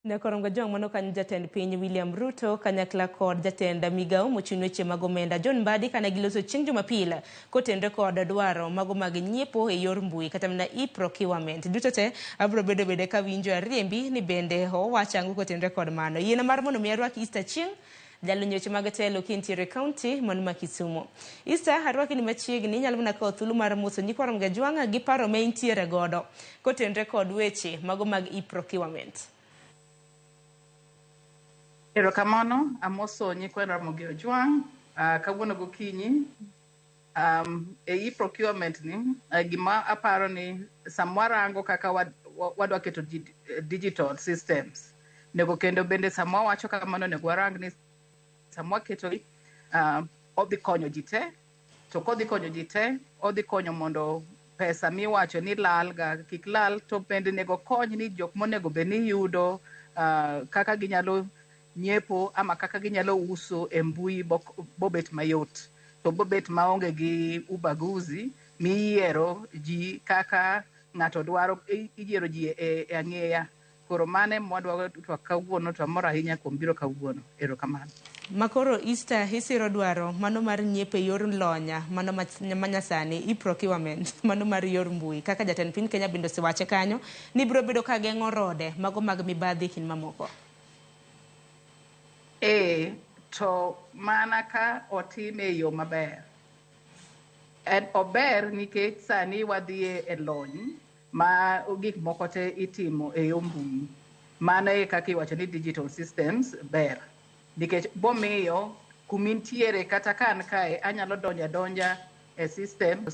Ne korongo jong mano kan jatend piny William Ruto kanyakla kod jatend migao mochung' weche mag omenda John Mbadi kana giloso chieng' Jumapil kotenre kod dwaro mago mag nyiepo e yor mbui kata mana e-procurement. Duto te abro bedo ka winjo ariembi ni bende owachangu kotenre kod mano. Yiena mar mondo mi arwaki Easter chieng' Jalo nyoche mag telo kintiere county mon ma Kisumu. Easter arwaki ni machiegni nyalo mana kawo thuolo mar moso nyikwarom ga jwanga gi paro me intiere godo kotenre kod weche mago mag e-procurement. Erokamano, amoso nyikwarom Ramogi Ojwang', kawuono gokinyi. E-procurement ni, gima aparo ni samwarango kaka wadwa keto digital systems. Nego kendo bende samwa wacho kamano nego warang ni samwa keto odhi konyo ji te, to kodhi konyo ji te, odhi konyo mondo pesa miwacho ni lal ga kik lal, to bende nego kony ni jok monego be ni yudo kaka ginyalo nyiepo ama kaka ginyalo uso e mbui bobet mayot, to bobet maonge gi ubaguzi miyiero ji kaka ng'ato dwaro, iyiero ji e ang'eya. Koro mane mwadwa kawuono to amor ahinya kuom biro kawuono. Erokamano. Makoro Easter hisiro dwaro mano mar nyiepe yor lonya mano manyasani e-procurement mano mar yor mbui kaka jatend piny Kenya bende osewache kanyo ni biro bedo ka geng'o rode mago mag mibadhi kin mamoko. To mana ka otime e yo maber. Ober nikech sani wadhie e lony ma gik moko te itimo e yo mbui. Mano e kaka iwacho ni digital systems ber. Nikech bomiyo kumintiere kata kan kae anyalo donja e system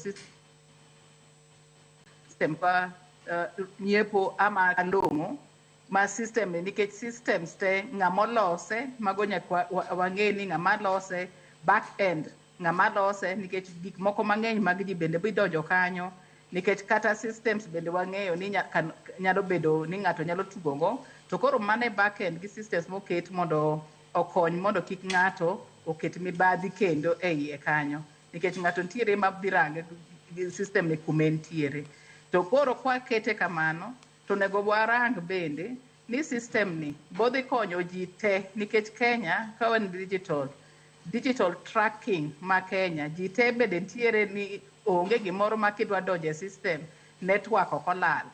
pa nyiepo ama along'o ma system nikech systems te ng'amolose mago nyaka wang'e ni ng'ama lose back end ng'ama lose nikech gik moko mang'eny mag ji bende bidonjo kanyo nikech kata systems bende wang'eyo ni nyalo bedo ni ng'ato nyalo tugogo, to koro mane back end gi systems moket mondo okony mondo kik ng'ato oket mibadhi kendo e iye kanyo nikech ng'ato ntiere mabirange gi system ne kumentiere. To koro kwa kete kamano to nego warang bende ni system ni bodhi konyo ji te nikech Kenya ka wan digital tracking ma Kenya ji te bende ntiere ni onge gimoro ma kidwa donjo e system network ok olal.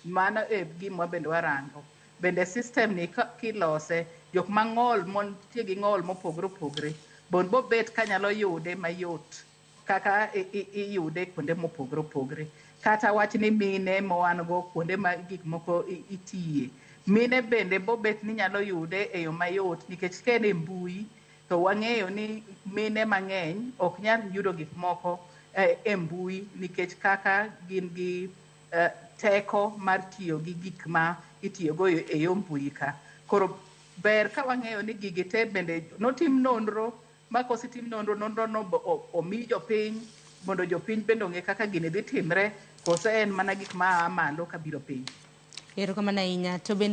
Mano e gima bende warango. Bende system ni kilose jok mang'ol montie gi ng'ol mopogre opogre bo bet kanyalo yude mayot kaka iyude kuonde mopogre opogre. Kata wach ni mine mowan go kuonde ma gik moko itiye. Mine bende bobet ni nyalo yude e yo mayot nikech kene mbui to wang'eyo ni mine mang'eny ok nyal yudo gik moko e mbui nikech kaka gin gi teko mar tiyo gi gik ma itiyogo e yo mbui ka. Koro ber ka wang'eyo ni gigi te bende notim nonro ma kosetim nonro no omi jopiny mondo jopiny bende ong'e kaka gini dhi timre kose en mana gik ma malo kabiro piny. Erokamano ahinya. To bende